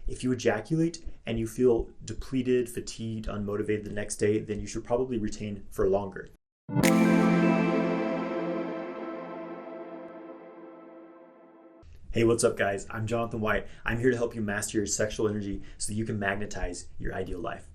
if you ejaculate and you feel depleted, fatigued, unmotivated the next day, then you should probably retain for longer. Hey, what's up guys? I'm Jonathan White. I'm here to help you master your sexual energy so that you can magnetize your ideal life.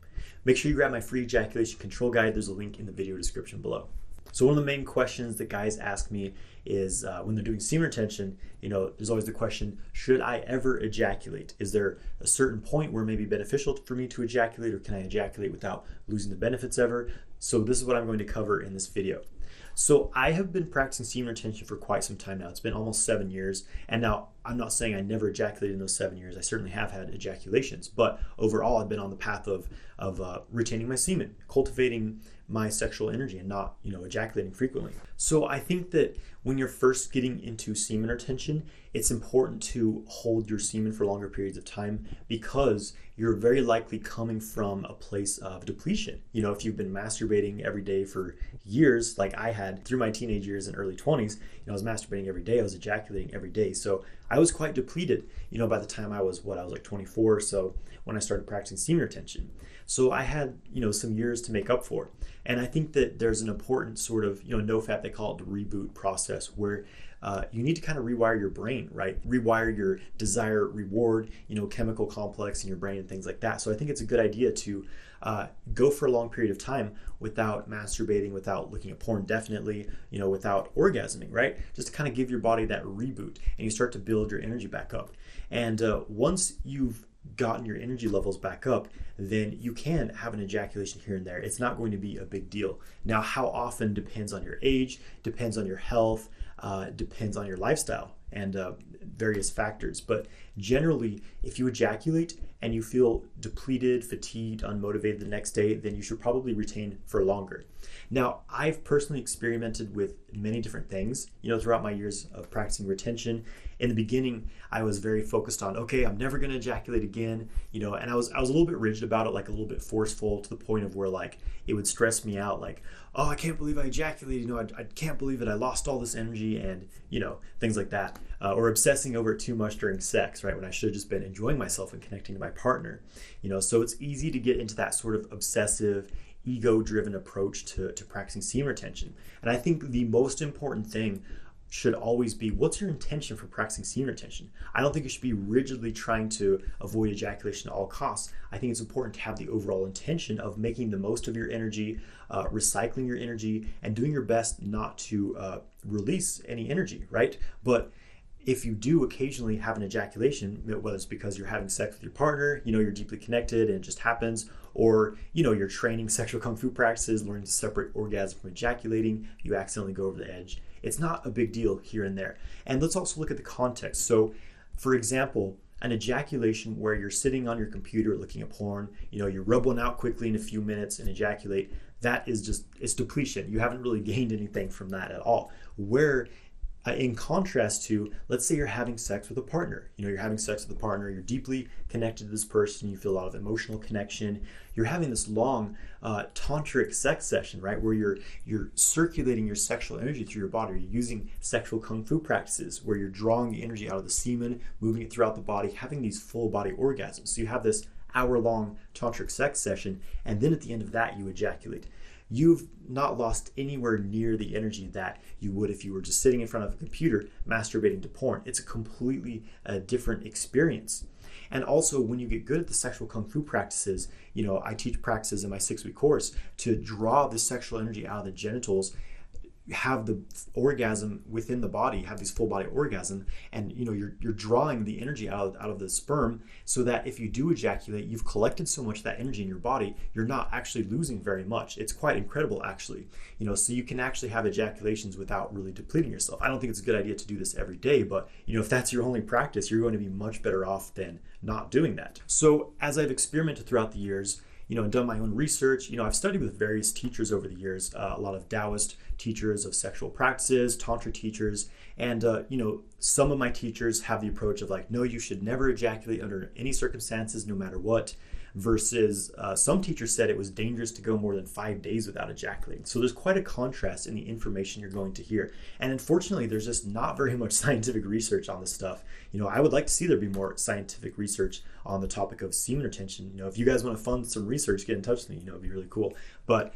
Make sure you grab my free ejaculation control guide. There's a link in the video description below. So one of the main questions that guys ask me is when they're doing semen retention, there's always the question, should I ever ejaculate? Is there a certain point where it may be beneficial for me to ejaculate, or can I ejaculate without losing the benefits ever? So this is what I'm going to cover in this video. So I have been practicing semen retention for quite some time now. It's been almost 7 years. And now I'm not saying I never ejaculated in those 7 years. I certainly have had ejaculations, but overall I've been on the path of retaining my semen, cultivating my sexual energy and not, ejaculating frequently. So I think that when you're first getting into semen retention, it's important to hold your semen for longer periods of time because you're very likely coming from a place of depletion. If you've been masturbating every day for years, like I had through my teenage years and early 20s, I was masturbating every day, I was ejaculating every day. So I was quite depleted, by the time I was like 24 or so when I started practicing semen retention. So I had, some years to make up for. And I think that there's an important sort of, no-fap, they call it the reboot process, where you need to kind of rewire your brain, right? Rewire your desire reward, chemical complex in your brain and things like that. So I think it's a good idea to go for a long period of time without masturbating, without looking at porn, definitely, without orgasming, right? Just to kind of give your body that reboot and you start to build your energy back up. And once you've gotten your energy levels back up, then you can have an ejaculation here and there. It's not going to be a big deal. Now, how often depends on your age, depends on your health, depends on your lifestyle and various factors. But generally, if you ejaculate and you feel depleted, fatigued, unmotivated the next day, then you should probably retain for longer. Now, I've personally experimented with many different things, throughout my years of practicing retention. In the beginning, I was very focused on, okay, I'm never going to ejaculate again, and I was a little bit rigid about it, like a little bit forceful to the point of where like it would stress me out, like, oh, I can't believe I ejaculated, I can't believe it, I lost all this energy, and things like that, or obsessing over it too much during sex, right, when I should have just been enjoying myself and connecting to my partner, so it's easy to get into that sort of obsessive, ego-driven approach to practicing semen retention. And I think the most important thing should always be, what's your intention for practicing semen retention? I don't think you should be rigidly trying to avoid ejaculation at all costs. I think it's important to have the overall intention of making the most of your energy, recycling your energy, and doing your best not to release any energy, right? But if you do occasionally have an ejaculation, whether it's because you're having sex with your partner, you're deeply connected and it just happens, or you're training sexual kung fu practices, learning to separate orgasm from ejaculating, you accidentally go over the edge. It's not a big deal here and there. And let's also look at the context. So, for example, an ejaculation where you're sitting on your computer looking at porn, you rub one out quickly in a few minutes and ejaculate, that is just, it's depletion. You haven't really gained anything from that at all. Where in contrast to, let's say you're having sex with a partner. You're having sex with a partner, you're deeply connected to this person, you feel a lot of emotional connection. You're having this long tantric sex session, right, where you're circulating your sexual energy through your body. You're using sexual kung fu practices where you're drawing the energy out of the semen, moving it throughout the body, having these full body orgasms. So you have this hour-long tantric sex session, and then at the end of that, you ejaculate. You've not lost anywhere near the energy that you would if you were just sitting in front of a computer masturbating to porn. It's a completely different experience. And also, when you get good at the sexual kung fu practices, I teach practices in my 6-week course to draw the sexual energy out of the genitals, have the orgasm within the body, have these full body orgasm, and you're drawing the energy out of the sperm, so that if you do ejaculate, you've collected so much of that energy in your body, you're not actually losing very much. It's quite incredible, actually. So you can actually have ejaculations without really depleting yourself. I don't think it's a good idea to do this every day, but if that's your only practice, you're going to be much better off than not doing that. So as I've experimented throughout the years, and done my own research. I've studied with various teachers over the years, a lot of Taoist teachers of sexual practices, Tantra teachers, and, some of my teachers have the approach of like, no, you should never ejaculate under any circumstances, no matter what, versus some teachers said it was dangerous to go more than 5 days without ejaculating. So there's quite a contrast in the information you're going to hear. And unfortunately, there's just not very much scientific research on this stuff. I would like to see there be more scientific research on the topic of semen retention. If you guys want to fund some research, get in touch with me. It'd be really cool. But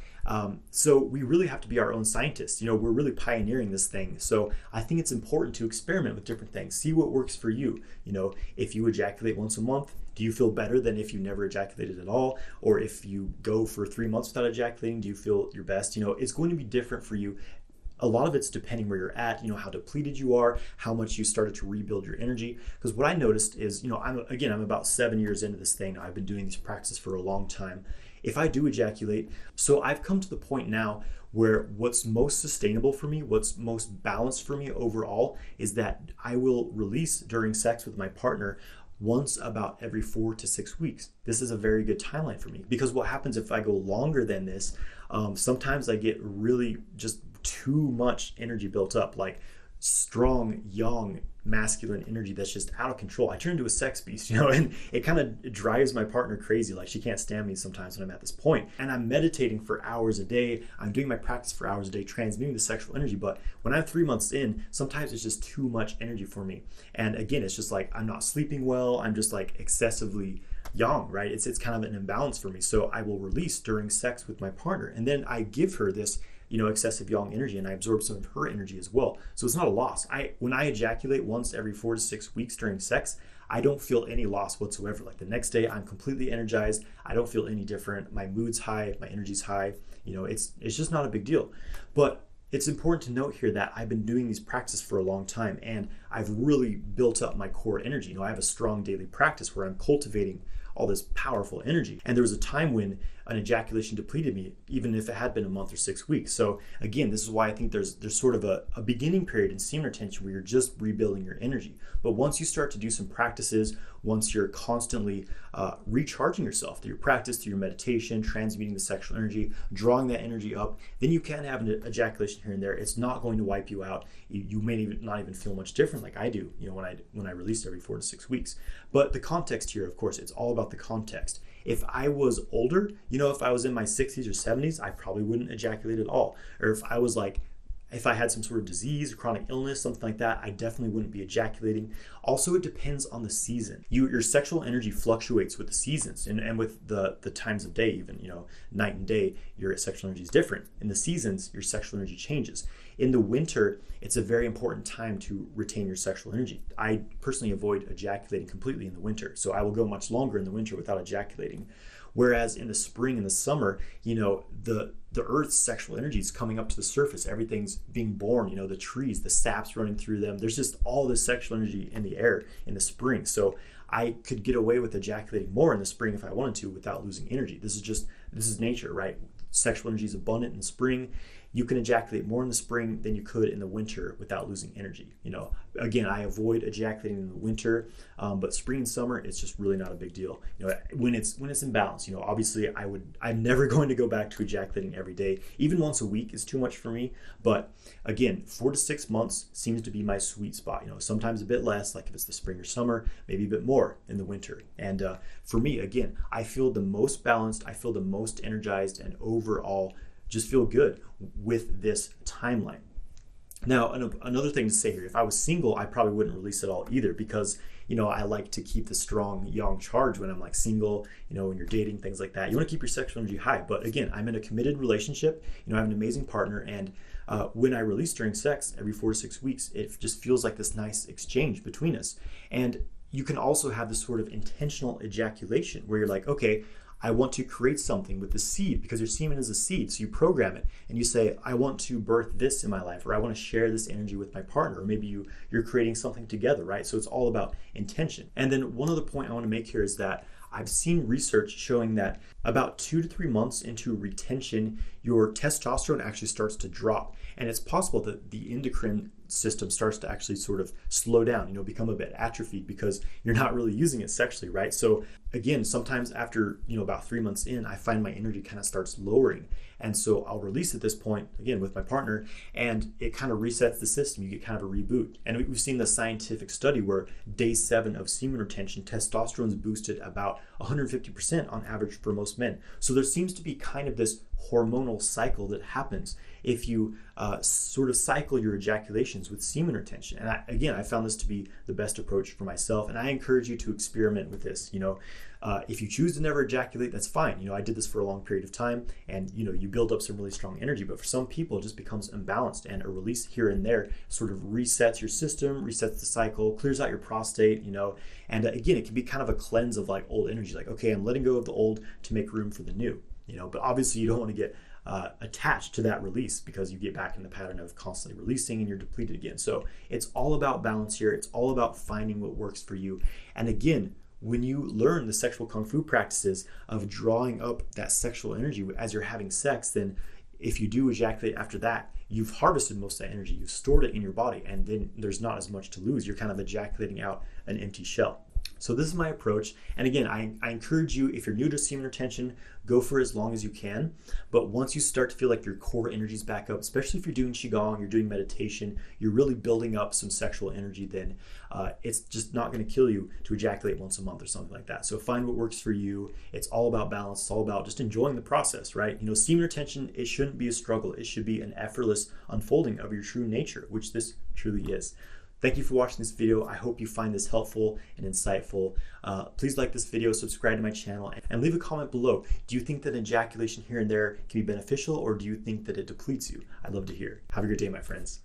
so we really have to be our own scientists. We're really pioneering this thing. So I think it's important to experiment with different things. See what works for you. If you ejaculate once a month, do you feel better than if you never ejaculated at all? Or if you go for 3 months without ejaculating, do you feel your best? It's going to be different for you. A lot of it's depending where you're at, how depleted you are, how much you started to rebuild your energy. Because what I noticed is, I'm about 7 years into this thing. I've been doing these practices for a long time. If I do ejaculate, so I've come to the point now where what's most sustainable for me, what's most balanced for me overall, is that I will release during sex with my partner once about every 4 to 6 weeks. This is a very good timeline for me, because what happens if I go longer than this, sometimes I get really just too much energy built up, like strong, young, masculine energy that's just out of control. I turn into a sex beast, and it kind of drives my partner crazy. Like, she can't stand me sometimes when I'm at this point. And I'm meditating for hours a day. I'm doing my practice for hours a day, transmuting the sexual energy. But when I'm 3 months in, sometimes it's just too much energy for me. And again, it's just like, I'm not sleeping well. I'm just like excessively young, right? It's kind of an imbalance for me. So I will release during sex with my partner. And then I give her this excessive yang energy, and I absorb some of her energy as well. So it's not a loss. When I ejaculate once every 4 to 6 weeks during sex, I don't feel any loss whatsoever. Like, the next day, I'm completely energized. I don't feel any different. My mood's high, my energy's high. It's just not a big deal. But it's important to note here that I've been doing these practices for a long time, and I've really built up my core energy. I have a strong daily practice where I'm cultivating all this powerful energy. And there was a time when an ejaculation depleted me, even if it had been a month or 6 weeks. So again, this is why I think there's sort of a beginning period in semen retention where you're just rebuilding your energy. But once you start to do some practices, once you're constantly recharging yourself through your practice, through your meditation, transmuting the sexual energy, drawing that energy up, then you can have an ejaculation here and there. It's not going to wipe you out. You may not even feel much different like I do, when I release every 4 to 6 weeks. But the context here, of course, it's all about the context. If I was older, if I was in my 60s or 70s, I probably wouldn't ejaculate at all. Or if I had some sort of disease or chronic illness, something like that, I definitely wouldn't be ejaculating. Also, it depends on the season. Your sexual energy fluctuates with the seasons and with the times of day even, night and day, your sexual energy is different. In the seasons, your sexual energy changes. In the winter, it's a very important time to retain your sexual energy. I personally avoid ejaculating completely in the winter, so I will go much longer in the winter without ejaculating. Whereas in the spring and the summer, the earth's sexual energy is coming up to the surface. Everything's being born, the trees, the sap's running through them. There's just all this sexual energy in the air in the spring. So I could get away with ejaculating more in the spring if I wanted to without losing energy. This is nature, right? Sexual energy is abundant in the spring. You can ejaculate more in the spring than you could in the winter without losing energy. Again, I avoid ejaculating in the winter, but spring and summer, it's just really not a big deal. When it's in balance, obviously I'm never going to go back to ejaculating every day. Even once a week is too much for me. But again, 4 to 6 months seems to be my sweet spot. Sometimes a bit less, like if it's the spring or summer, maybe a bit more in the winter. And for me, again, I feel the most balanced, I feel the most energized, and overall just feel good with this timeline. Now, another thing to say here, if I was single, I probably wouldn't release it all either, because, I like to keep the strong yang charge when I'm like single, when you're dating, things like that. You want to keep your sexual energy high. But again, I'm in a committed relationship, I have an amazing partner, and when I release during sex every 4 to 6 weeks, it just feels like this nice exchange between us. And you can also have this sort of intentional ejaculation where you're like, okay, I want to create something with the seed, because your semen is a seed. So you program it and you say, I want to birth this in my life, or I want to share this energy with my partner, or maybe you're creating something together, right? So it's all about intention. And then one other point I want to make here is that I've seen research showing that about 2 to 3 months into retention, your testosterone actually starts to drop. And it's possible that the endocrine system starts to actually sort of slow down, become a bit atrophied because you're not really using it sexually, right? So again, sometimes after, about 3 months in, I find my energy kind of starts lowering. And so I'll release at this point, again, with my partner, and it kind of resets the system. You get kind of a reboot. And we've seen the scientific study where day 7 of semen retention, testosterone is boosted about 150% on average for most men. So there seems to be kind of this hormonal cycle that happens if you sort of cycle your ejaculations with semen retention. And I found this to be the best approach for myself, and I encourage you to experiment with this. If you choose to never ejaculate, that's fine. I did this for a long period of time, and you build up some really strong energy. But for some people, it just becomes imbalanced, and a release here and there sort of resets your system, resets the cycle, clears out your prostate. And again, it can be kind of a cleanse of like old energy. Like, okay, I'm letting go of the old to make room for the new. But obviously, you don't want to get attached to that release because you get back in the pattern of constantly releasing and you're depleted again. So it's all about balance here. It's all about finding what works for you. And again, when you learn the sexual kung fu practices of drawing up that sexual energy as you're having sex, then if you do ejaculate after that, you've harvested most of that energy, you've stored it in your body, and then there's not as much to lose. You're kind of ejaculating out an empty shell. So this is my approach. And again, I encourage you, if you're new to semen retention, go for as long as you can. But once you start to feel like your core energy's back up, especially if you're doing Qigong, you're doing meditation, you're really building up some sexual energy, then it's just not going to kill you to ejaculate once a month or something like that. So find what works for you. It's all about balance. It's all about just enjoying the process, right? Semen retention, it shouldn't be a struggle. It should be an effortless unfolding of your true nature, which this truly is. Thank you for watching this video. I hope you find this helpful and insightful. Please like this video, subscribe to my channel, and leave a comment below. Do you think that ejaculation here and there can be beneficial, or do you think that it depletes you? I'd love to hear. Have a good day, my friends.